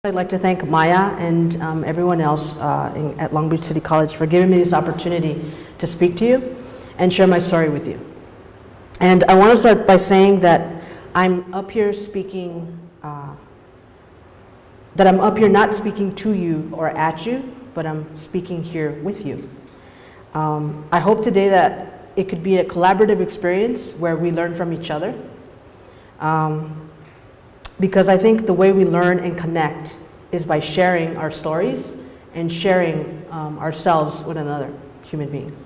I'd like to thank Maya and everyone else at Long Beach City College for giving me this opportunity to speak to you and share my story with you. And I want to start by saying that I'm up here speaking, not speaking to you or at you, but I'm speaking here with you. I hope today that it could be a collaborative experience where we learn from each other. Because I think the way we learn and connect is by sharing our stories and sharing ourselves with another human being.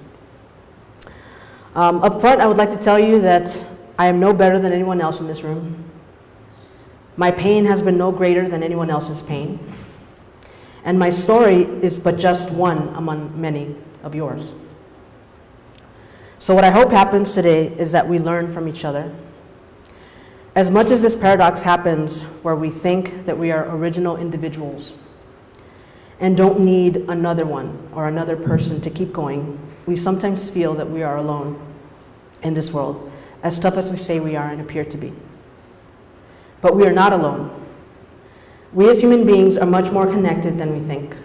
Up front, I would like to tell you that I am no better than anyone else in this room. My pain has been no greater than anyone else's pain. And my story is but just one among many of yours. So what I hope happens today is that we learn from each other. As much as this paradox happens where we think that we are original individuals and don't need another one or another person to keep going, we sometimes feel that we are alone in this world, as tough as we say we are and appear to be. But we are not alone. We as human beings are much more connected than we think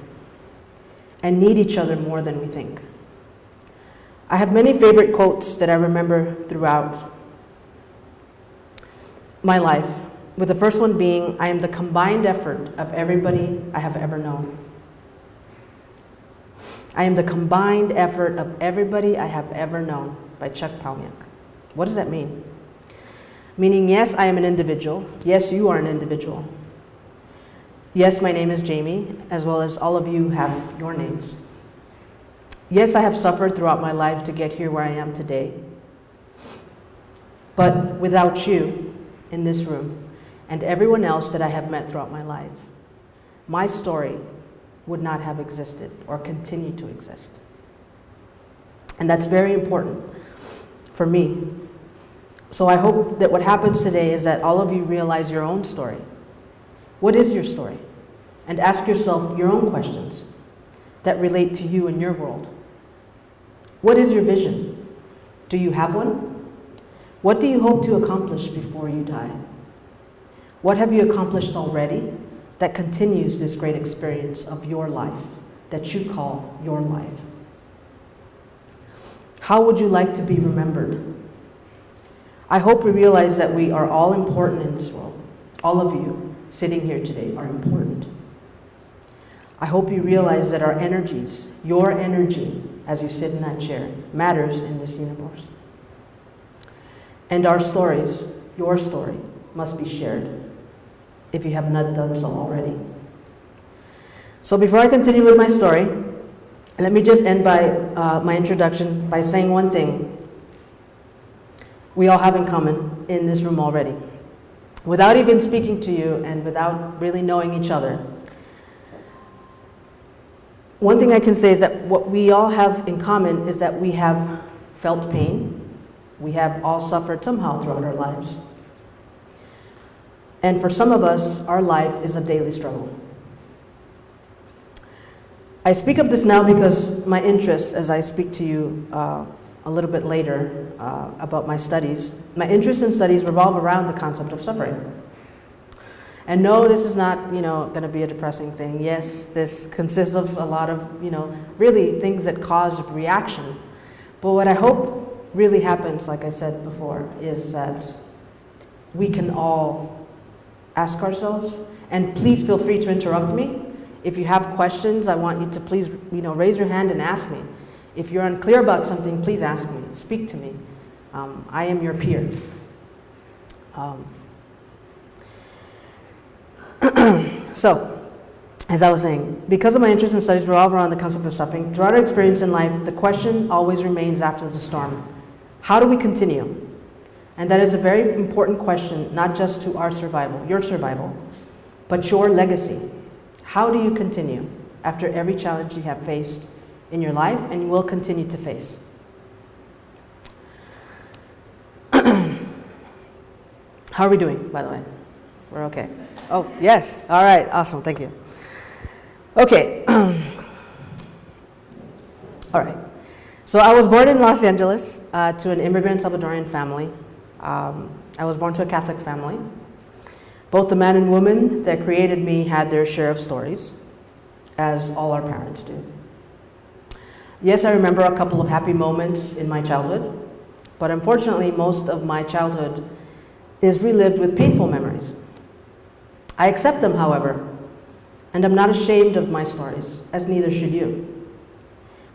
and need each other more than we think. I have many favorite quotes that I remember throughout my life, with the first one being, I am the combined effort of everybody I have ever known. I am the combined effort of everybody I have ever known, by Chuck Palahniuk. What does that mean? Meaning, yes, I am an individual. Yes, you are an individual. Yes, my name is Jamie, as well as all of you have your names. Yes, I have suffered throughout my life to get here where I am today. But without you, in this room, and everyone else that I have met throughout my life, my story would not have existed or continue to exist. And that's very important for me. So I hope that what happens today is that all of you realize your own story. What is your story? And ask yourself your own questions that relate to you and your world. What is your vision? Do you have one? What do you hope to accomplish before you die? What have you accomplished already that continues this great experience of your life that you call your life? How would you like to be remembered? I hope we realize that we are all important in this world. All of you sitting here today are important. I hope you realize that our energies, your energy as you sit in that chair, matters in this universe. And our stories, your story, must be shared if you have not done so already. So before I continue with my story, let me just end by my introduction by saying one thing we all have in common in this room already. Without even speaking to you and without really knowing each other, one thing I can say is that what we all have in common is that we have felt pain. We have all suffered somehow throughout our lives. And for some of us, our life is a daily struggle. I speak of this now because my interests, as I speak to you a little bit later about my studies, my interests in studies revolve around the concept of suffering. And no, this is not, going to be a depressing thing. Yes, this consists of a lot of, really things that cause reaction. But what I hope really happens, like I said before, is that we can all ask ourselves, and please feel free to interrupt me. If you have questions, I want you to please, raise your hand and ask me. If you're unclear about something, please ask me, speak to me. I am your peer. So, as I was saying, because of my interest in studies revolve around the concept of suffering, throughout our experience in life, the question always remains after the storm. How do we continue? And that is a very important question, not just to our survival, your survival, but your legacy. How do you continue after every challenge you have faced in your life and you will continue to face? How are we doing, by the way? We're okay. Oh, yes. All right. Awesome. Thank you. Okay. All right. So I was born in Los Angeles to an immigrant Salvadorian family. I was born to a Catholic family. Both the man and woman that created me had their share of stories, as all our parents do. Yes, I remember a couple of happy moments in my childhood, but unfortunately, most of my childhood is relived with painful memories. I accept them, however, and I'm not ashamed of my stories, as neither should you.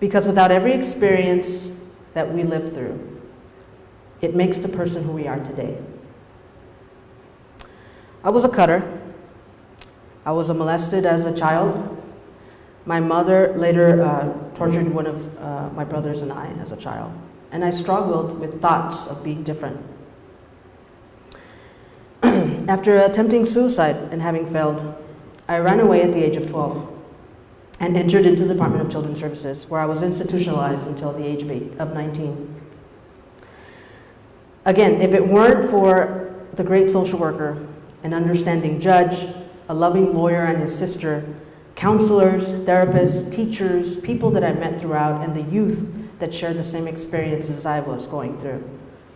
Because without every experience that we live through, it makes the person who we are today. I was a cutter. I was molested as a child. My mother later tortured one of my brothers and I as a child. And I struggled with thoughts of being different. After attempting suicide and having failed, I ran away at the age of 12 and entered into the Department of Children's Services, where I was institutionalized until the age of 19. Again, if it weren't for the great social worker, an understanding judge, a loving lawyer and his sister, counselors, therapists, teachers, people that I met throughout, and the youth that shared the same experiences I was going through.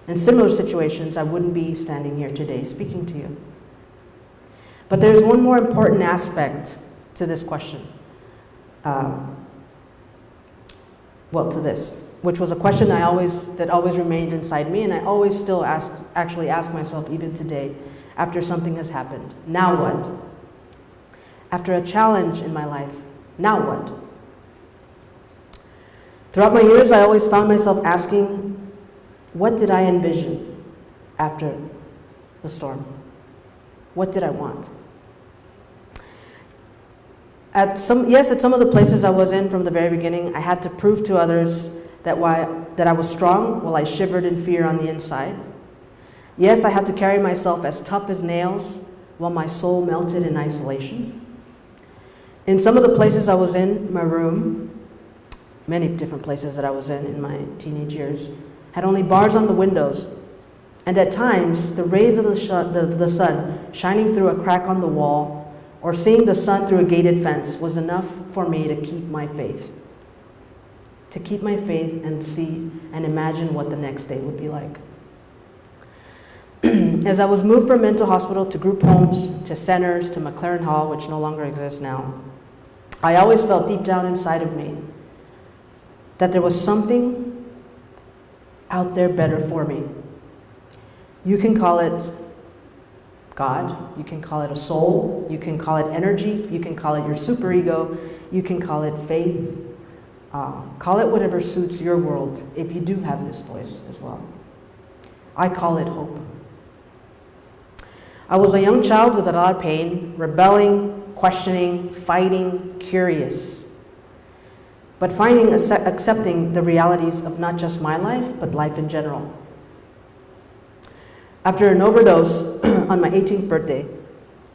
In similar situations, I wouldn't be standing here today speaking to you. But there's one more important aspect to this question. To this, which was a question that always remained inside me, and I always still actually ask myself even today, after something has happened. Now what? After a challenge in my life, now what? Throughout my years, I always found myself asking, what did I envision after the storm? What did I want? At some of the places I was in from the very beginning, I had to prove to others that I was strong while I shivered in fear on the inside. Yes, I had to carry myself as tough as nails while my soul melted in isolation. In some of the places I was in, my room, many different places that I was in my teenage years, had only bars on the windows. And at times, the rays of the sun shining through a crack on the wall or seeing the sun through a gated fence was enough for me to keep my faith. To keep my faith and see and imagine what the next day would be like. As I was moved from mental hospital to group homes, to centers, to McLaren Hall, which no longer exists now, I always felt deep down inside of me that there was something out there better for me. You can call it God, you can call it a soul, you can call it energy, you can call it your superego, you can call it faith. Call it whatever suits your world, if you do have this voice as well. I call it hope. I was a young child with a lot of pain, rebelling, questioning, fighting, curious, but accepting the realities of not just my life, but life in general. After an overdose on my 18th birthday,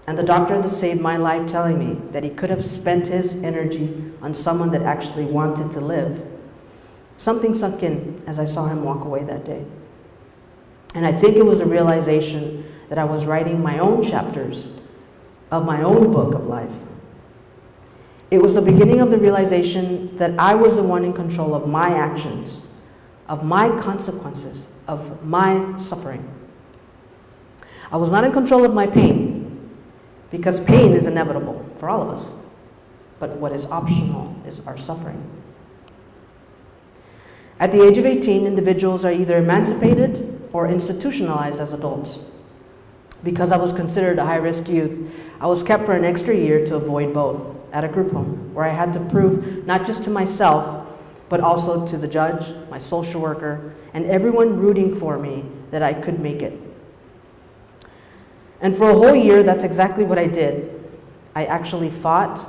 and the doctor that saved my life telling me that he could have spent his energy on someone that actually wanted to live, something sunk in as I saw him walk away that day. And I think it was a realization that I was writing my own chapters of my own book of life. It was the beginning of the realization that I was the one in control of my actions, of my consequences, of my suffering. I was not in control of my pain, because pain is inevitable for all of us. But what is optional is our suffering. At the age of 18, individuals are either emancipated or institutionalized as adults. Because I was considered a high-risk youth, I was kept for an extra year to avoid both at a group home, where I had to prove not just to myself, but also to the judge, my social worker, and everyone rooting for me that I could make it. And for a whole year, that's exactly what I did. I actually fought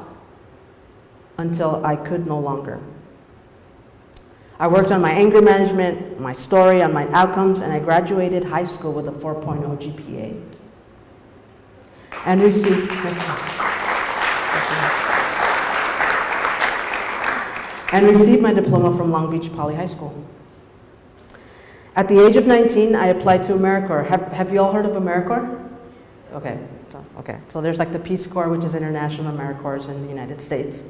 until I could no longer. I worked on my anger management, my story, on my outcomes, and I graduated high school with a 4.0 GPA. And received my diploma from Long Beach Poly High School. At the age of 19, I applied to AmeriCorps. Have you all heard of AmeriCorps? Okay. So there's like the Peace Corps, which is International AmeriCorps in the United States.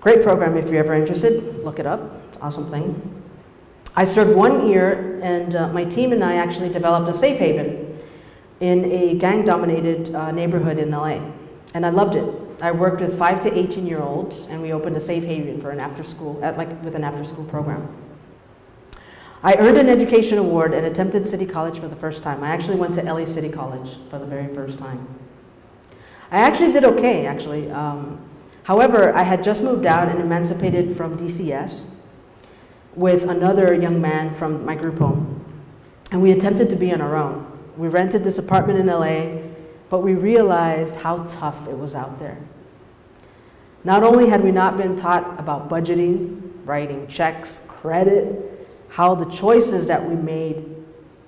Great program if you're ever interested. Look it up. It's an awesome thing. I served 1 year, and my team and I actually developed a safe haven in a gang-dominated neighborhood in LA, and I loved it. I worked with 5 to 18-year-olds, and we opened a safe haven for an after-school, with an after-school program. I earned an education award and attempted City College for the first time. I actually went to LA City College for the very first time. I actually did okay, actually. However, I had just moved out and emancipated from DCS with another young man from my group home, and we attempted to be on our own. We rented this apartment in LA, but we realized how tough it was out there. Not only had we not been taught about budgeting, writing checks, credit, how the choices that we made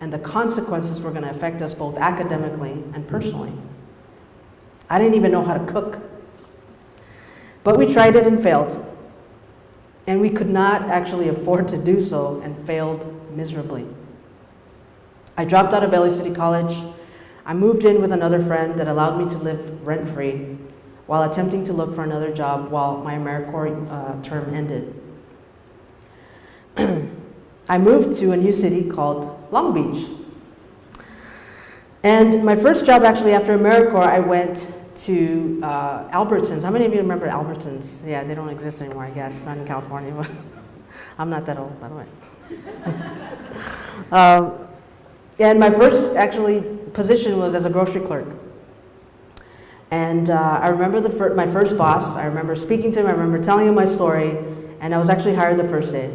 and the consequences were going to affect us both academically and personally. I didn't even know how to cook. But we tried it and failed. And we could not actually afford to do so and failed miserably. I dropped out of LA City College. I moved in with another friend that allowed me to live rent-free while attempting to look for another job while my AmeriCorps term ended. I moved to a new city called Long Beach. And my first job actually after AmeriCorps, I went to Albertsons. How many of you remember Albertsons? Yeah, they don't exist anymore, I guess, not in California. But I'm not that old, by the way. And my first actually position was as a grocery clerk. And I remember my first boss. I remember speaking to him. I remember telling him my story. And I was actually hired the first day.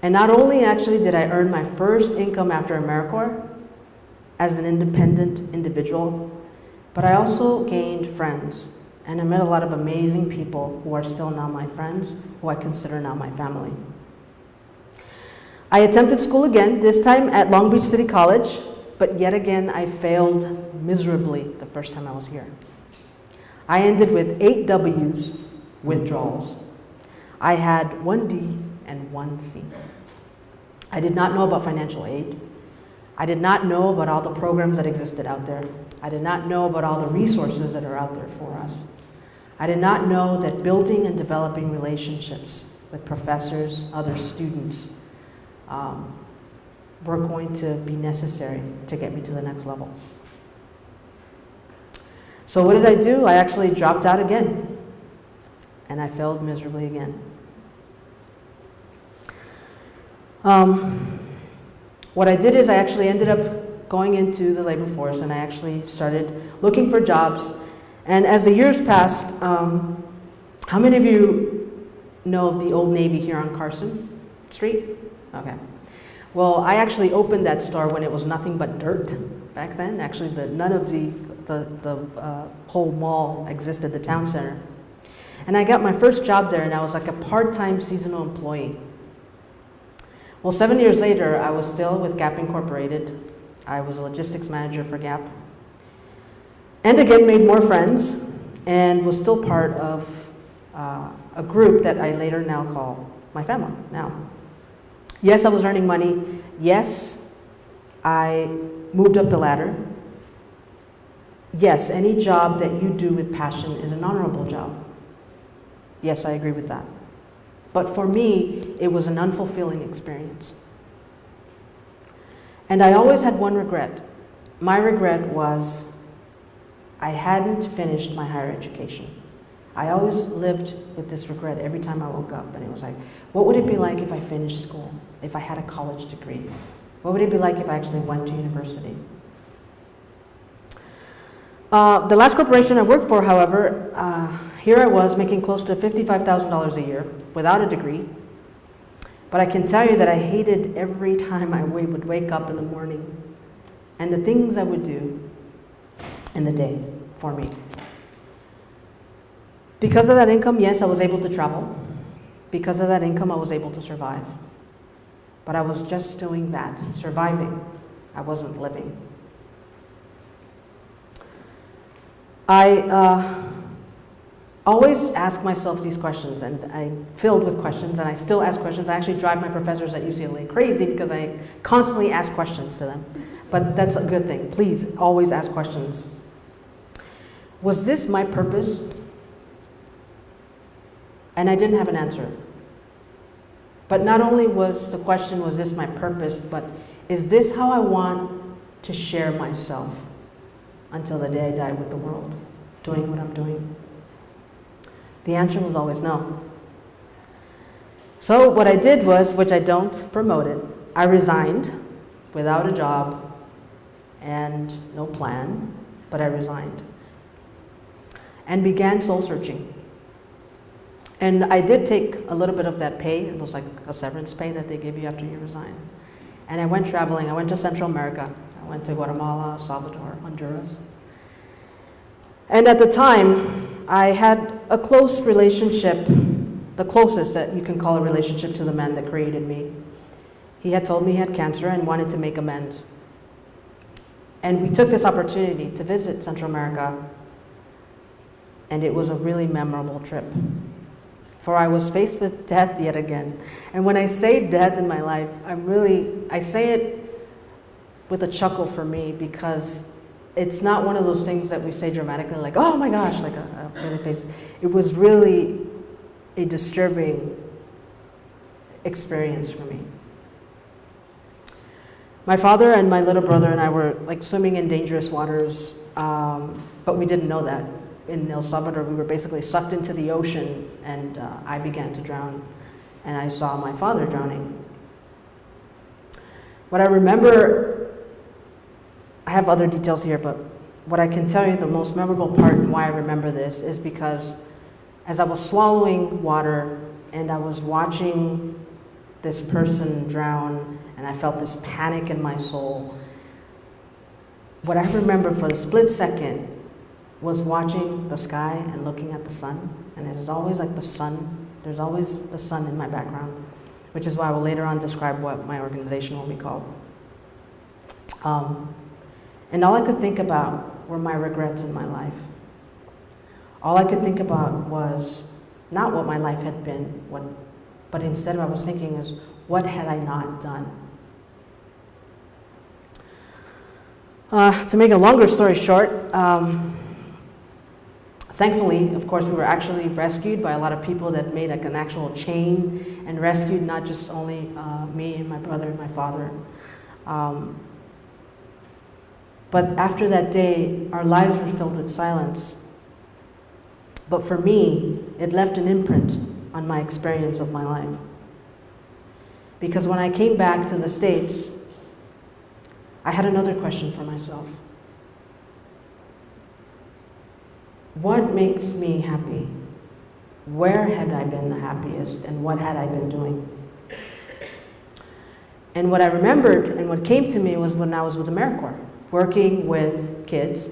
And not only actually did I earn my first income after AmeriCorps as an independent individual, but I also gained friends. And I met a lot of amazing people who are still now my friends, who I consider now my family. I attempted school again, this time at Long Beach City College, but yet again I failed miserably the first time I was here. I ended with 8 W's, withdrawals. I had 1 D and 1 C. I did not know about financial aid. I did not know about all the programs that existed out there. I did not know about all the resources that are out there for us. I did not know that building and developing relationships with professors, other students, were going to be necessary to get me to the next level. So what did I do? I actually dropped out again, and I failed miserably again. What I did is I actually ended up going into the labor force, and I actually started looking for jobs. And as the years passed, how many of you know of the Old Navy here on Carson Street? Okay. Well, I actually opened that store when it was nothing but dirt back then. Actually, none of the whole mall existed, the town center. And I got my first job there, and I was like a part-time seasonal employee. Well, 7 years later, I was still with Gap Incorporated. I was a logistics manager for Gap. And again, made more friends, and was still part of a group that I later now call my family now. Yes, I was earning money. Yes, I moved up the ladder. Yes, any job that you do with passion is an honorable job. Yes, I agree with that. But for me, it was an unfulfilling experience. And I always had one regret. My regret was I hadn't finished my higher education. I always lived with this regret every time I woke up, and it was like, what would it be like if I finished school, if I had a college degree? What would it be like if I actually went to university? The last corporation I worked for, however, here I was making close to $55,000 a year without a degree. But I can tell you that I hated every time I would wake up in the morning and the things I would do in the day for me. Because of that income, yes, I was able to travel. Because of that income, I was able to survive. But I was just doing that, surviving. I wasn't living. I always ask myself these questions, and I'm filled with questions, and I still ask questions. I actually drive my professors at UCLA crazy because I constantly ask questions to them. But that's a good thing. Please, always ask questions. Was this my purpose? And I didn't have an answer. But not only was the question, was this my purpose, but is this how I want to share myself until the day I die with the world, doing what I'm doing? The answer was always no. So what I did was, which I don't promote it, I resigned without a job and no plan, but I resigned and began soul searching. And I did take a little bit of that pay. It was like a severance pay that they give you after you resign. And I went traveling. I went to Central America. I went to Guatemala, Salvador, Honduras. And at the time, I had a close relationship, the closest that you can call a relationship to the man that created me. He had told me he had cancer and wanted to make amends. And we took this opportunity to visit Central America, and it was a really memorable trip. For I was faced with death yet again. And when I say death in my life, I say it with a chuckle for me, because it's not one of those things that we say dramatically, like, oh my gosh, like a really face. It was really a disturbing experience for me. My father and my little brother and I were like swimming in dangerous waters, but we didn't know that. In El Salvador, we were basically sucked into the ocean, and I began to drown, and I saw my father drowning. What I remember, I have other details here, but what I can tell you, the most memorable part and why I remember this is because as I was swallowing water and I was watching this person drown, and I felt this panic in my soul, what I remember for the split second was watching the sky and looking at the sun. And there's always like the sun, there's always the sun in my background, which is why I will later on describe what my organization will be called. And all I could think about were my regrets in my life. All I could think about was not what my life had been, but instead what I was thinking is, what had I not done? To make a longer story short, thankfully, of course, we were actually rescued by a lot of people that made like an actual chain and rescued not just only me and my brother and my father. But after that day, our lives were filled with silence. But for me, it left an imprint on my experience of my life. Because when I came back to the States, I had another question for myself. What makes me happy? Where had I been the happiest, and what had I been doing? And what I remembered and what came to me was when I was with AmeriCorps, working with kids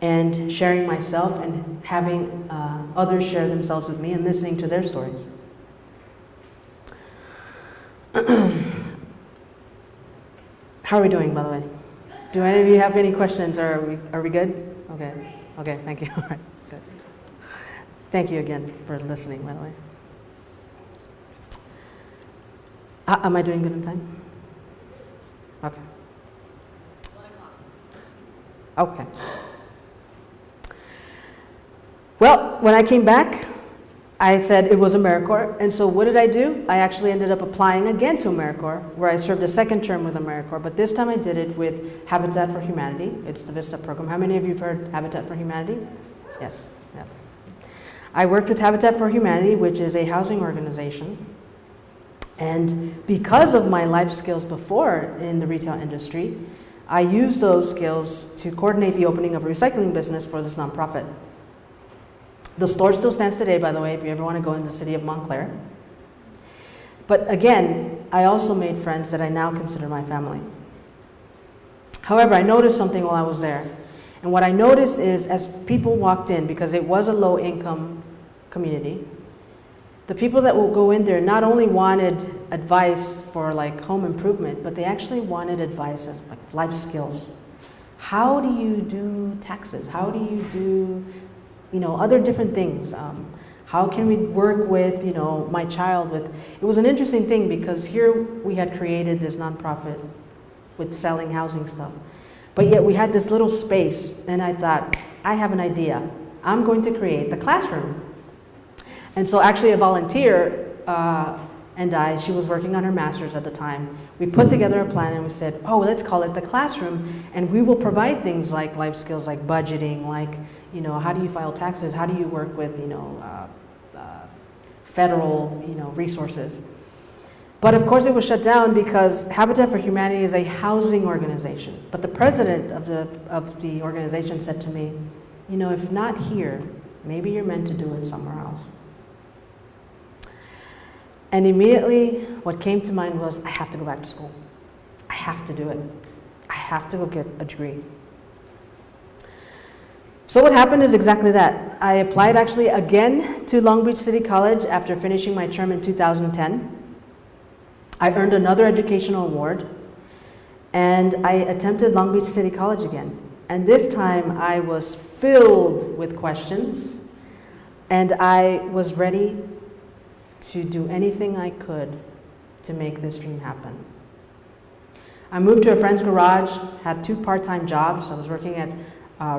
and sharing myself and having others share themselves with me and listening to their stories. How are we doing, by the way? Do any of you have any questions, or are we good? Okay. Okay, thank you. All right, good. Thank you again for listening, by the way. Am I doing good on time? Okay. 1 o'clock. Okay. Well, when I came back, I said it was AmeriCorps, and so what did I do? I actually ended up applying again to AmeriCorps, where I served a second term with AmeriCorps, but this time I did it with Habitat for Humanity. It's the VISTA program. How many of you have heard Habitat for Humanity? Yes. Yeah. I worked with Habitat for Humanity, which is a housing organization, and because of my life skills before in the retail industry, I used those skills to coordinate the opening of a recycling business for this nonprofit. The store still stands today, by the way, if you ever want to go in the city of Montclair. But again, I also made friends that I now consider my family. However, I noticed something while I was there. And what I noticed is, as people walked in, because it was a low-income community, the people that will go in there not only wanted advice for like home improvement, but they actually wanted advice as like life skills. How do you do taxes? How do you do other different things? How can we work with, my child with, it was an interesting thing because here we had created this nonprofit with selling housing stuff, but yet we had this little space, and I thought, I have an idea. I'm going to create the classroom. And so actually a volunteer and I, she was working on her master's at the time, we put together a plan and we said, oh, let's call it the classroom, and we will provide things like life skills, like budgeting, like, you know, how do you file taxes, how do you work with, you know, federal, you know, resources. But of course it was shut down because Habitat for Humanity is a housing organization. But the president of the organization said to me, you know, if not here, maybe you're meant to do it somewhere else. And immediately what came to mind was, I have to go back to school. I have to do it. I have to go get a degree. So what happened is exactly that. I applied actually again to Long Beach City College after finishing my term in 2010. I earned another educational award, and I attempted Long Beach City College again. And this time I was filled with questions, and I was ready to do anything I could to make this dream happen. I moved to a friend's garage, had 2 part-time jobs. I was working at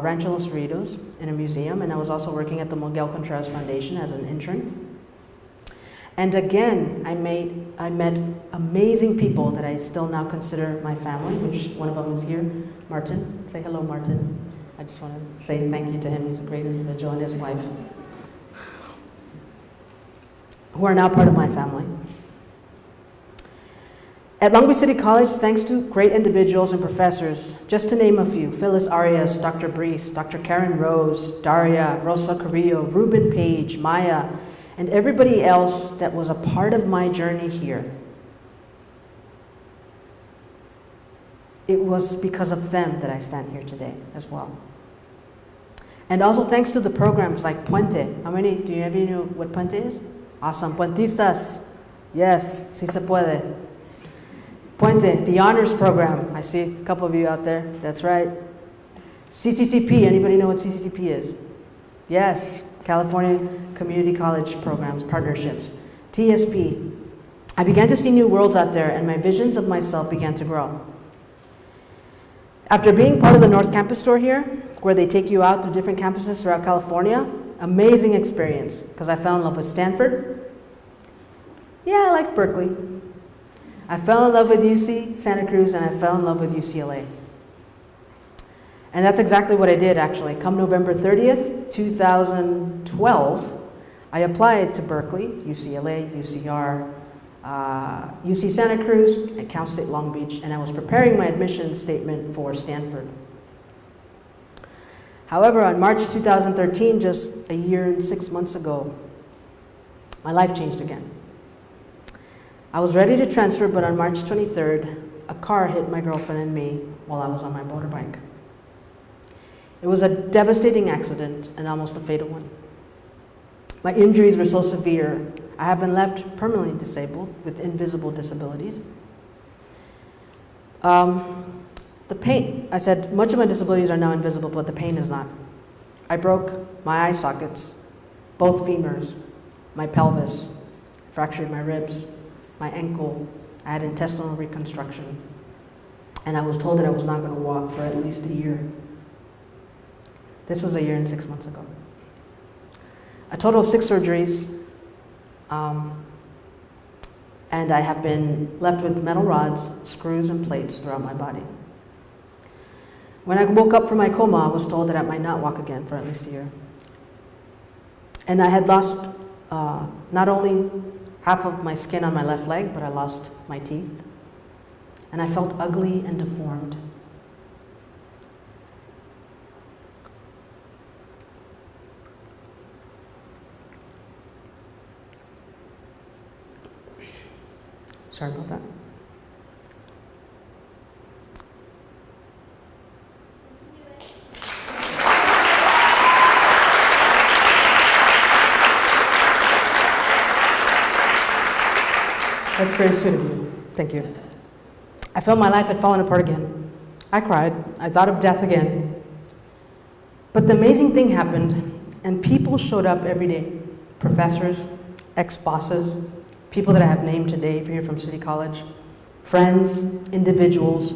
Rancho Los Cerritos in a museum, and I was also working at the Miguel Contreras Foundation as an intern. And again, I met amazing people that I still now consider my family, which one of them is here, Martin. Say hello, Martin. I just want to say thank you to him. He's a great individual, and his wife, who are now part of my family. At Long Beach City College, thanks to great individuals and professors, just to name a few, Phyllis Arias, Dr. Brees, Dr. Karen Rose, Daria, Rosa Carrillo, Ruben Page, Maya, and everybody else that was a part of my journey here. It was because of them that I stand here today as well. And also thanks to the programs like Puente. How many, do you ever know what Puente is? Awesome, Puentistas. Yes, si se puede. Puente, the honors program. I see a couple of you out there, that's right. CCCP, anybody know what CCCP is? Yes, California Community College Programs, Partnerships. TSP. I began to see new worlds out there, and my visions of myself began to grow. After being part of the North Campus Tour here, where they take you out to different campuses throughout California, amazing experience, because I fell in love with Stanford. Yeah, I like Berkeley. I fell in love with UC Santa Cruz, and I fell in love with UCLA. And that's exactly what I did, actually. Come November 30th, 2012, I applied to Berkeley, UCLA, UCR, UC Santa Cruz, and Cal State Long Beach, and I was preparing my admission statement for Stanford. However, on March 2013, just a year and 6 months ago, my life changed again. I was ready to transfer, but on March 23rd, a car hit my girlfriend and me while I was on my motorbike. It was a devastating accident and almost a fatal one. My injuries were so severe, I have been left permanently disabled with invisible disabilities. The pain, I said, much of my disabilities are now invisible, but the pain is not. I broke my eye sockets, both femurs, my pelvis, fractured my ribs, my ankle. I had intestinal reconstruction, and I was told that I was not going to walk for at least a year. This was a year and 6 months ago. A total of 6 surgeries, and I have been left with metal rods, screws, and plates throughout my body. When I woke up from my coma, I was told that I might not walk again for at least a year. And I had lost not only half of my skin on my left leg, but I lost my teeth. And I felt ugly and deformed. Sorry about that. That's very sweet of you. Thank you. I felt my life had fallen apart again. I cried. I thought of death again. But the amazing thing happened, and people showed up every day. Professors, ex-bosses, people that I have named today here from City College, friends, individuals,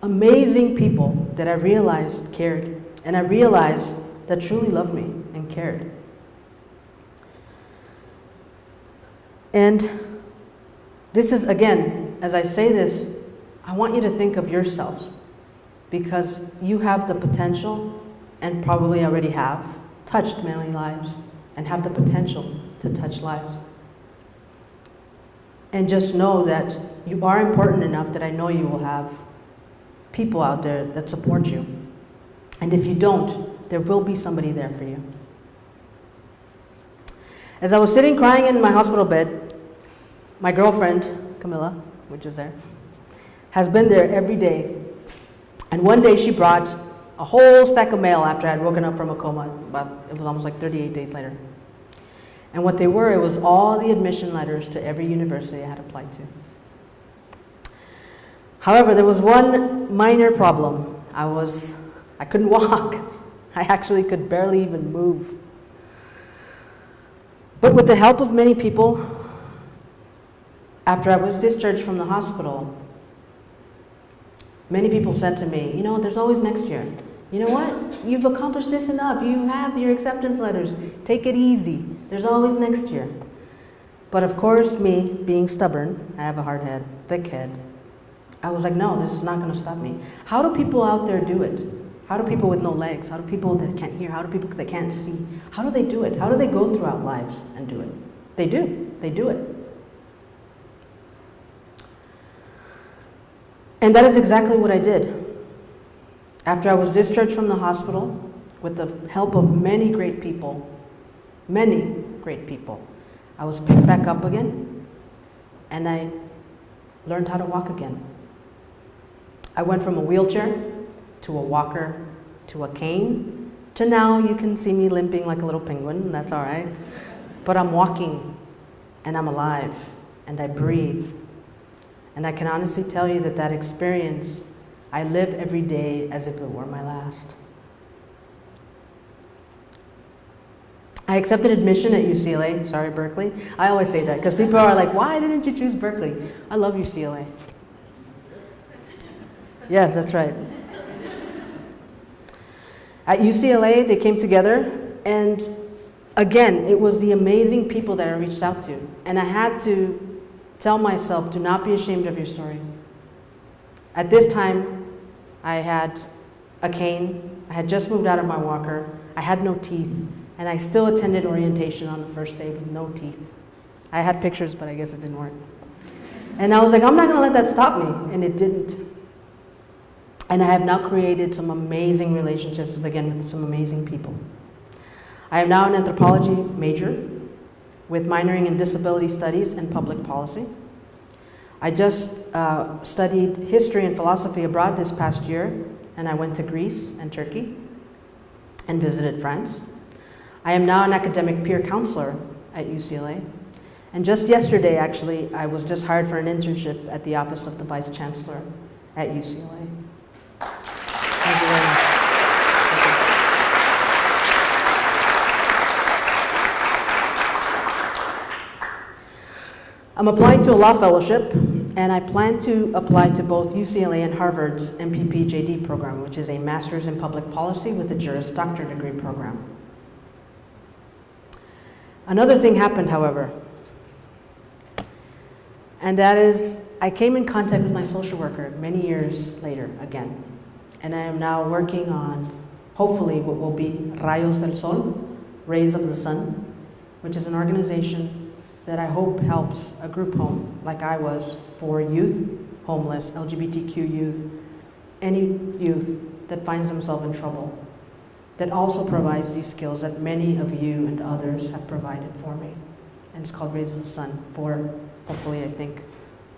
amazing people that I realized cared, and I realized that truly loved me and cared. And this is, again, as I say this, I want you to think of yourselves, because you have the potential, and probably already have, touched many lives, and have the potential to touch lives. And just know that you are important enough that I know you will have people out there that support you. And if you don't, there will be somebody there for you. As I was sitting crying in my hospital bed, my girlfriend, Camilla, which is there, has been there every day. And one day she brought a whole stack of mail after I had woken up from a coma. It was almost like 38 days later. And what they were, it was all the admission letters to every university I had applied to. However, there was one minor problem. I couldn't walk. I actually could barely even move. But with the help of many people, after I was discharged from the hospital, many people said to me, you know, there's always next year. You know what? You've accomplished this enough. You have your acceptance letters. Take it easy. There's always next year. But of course, me, being stubborn, I have a hard head, thick head, I was like, no, this is not going to stop me. How do people out there do it? How do people with no legs? How do people that can't hear? How do people that can't see? How do they do it? How do they go throughout lives and do it? They do. They do it. And that is exactly what I did. After I was discharged from the hospital, with the help of many great people, I was picked back up again, and I learned how to walk again. I went from a wheelchair to a walker to a cane to now you can see me limping like a little penguin, and that's all right. But I'm walking, and I'm alive, and I breathe. And I can honestly tell you that that experience, I live every day as if it were my last. I accepted admission at UCLA, sorry Berkeley. I always say that because people are like, why didn't you choose Berkeley? I love UCLA. Yes, that's right. At UCLA, they came together, and again, it was the amazing people that I reached out to. And I had to tell myself, do not be ashamed of your story. At this time, I had a cane, I had just moved out of my walker, I had no teeth, and I still attended orientation on the first day with no teeth. I had pictures, but I guess it didn't work. And I was like, I'm not gonna let that stop me, and it didn't. And I have now created some amazing relationships with some amazing people. I am now an anthropology major with minoring in disability studies and public policy. I just studied history and philosophy abroad this past year, and I went to Greece and Turkey and visited France. I am now an academic peer counselor at UCLA. And just yesterday, actually, I was just hired for an internship at the Office of the Vice Chancellor at UCLA. Thank you very much. I'm applying to a law fellowship, and I plan to apply to both UCLA and Harvard's MPP-JD program, which is a Master's in Public Policy with a Juris Doctor degree program. Another thing happened, however, and that is I came in contact with my social worker many years later again, and I am now working on, hopefully, what will be Rayos del Sol, Rays of the Sun, which is an organization that I hope helps a group home like I was for youth, homeless, LGBTQ youth, any youth that finds themselves in trouble, that also provides these skills that many of you and others have provided for me. And it's called Rays of the Sun, for hopefully I think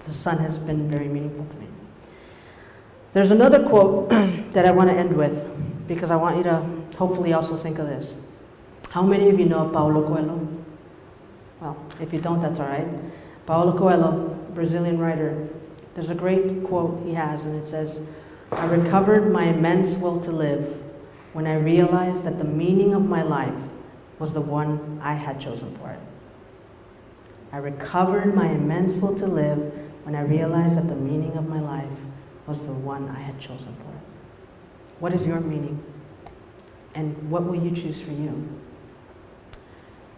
the sun has been very meaningful to me. There's another quote that I want to end with, because I want you to hopefully also think of this. How many of you know Paulo Coelho? Well, if you don't, that's all right. Paulo Coelho, Brazilian writer, there's a great quote he has, and it says, I recovered my immense will to live when I realized that the meaning of my life was the one I had chosen for it. I recovered my immense will to live when I realized that the meaning of my life was the one I had chosen for it. What is your meaning? And what will you choose for you?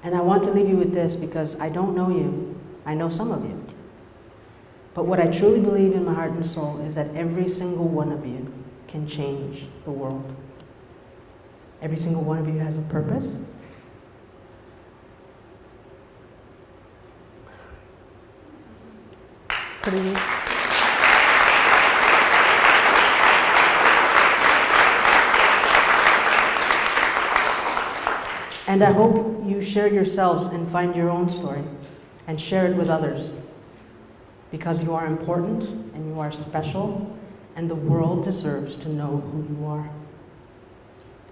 And I want to leave you with this, because I don't know you, I know some of you. But what I truly believe in my heart and soul is that every single one of you can change the world. Every single one of you has a purpose. Pretty. And I hope you share yourselves and find your own story and share it with others, because you are important and you are special and the world deserves to know who you are.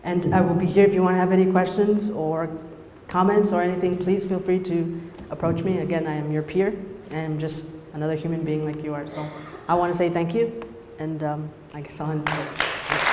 And I will be here if you want to have any questions or comments or anything. Please feel free to approach me. Again, I am your peer and I'm just another human being like you are. So I want to say thank you, and I guess I'll end it.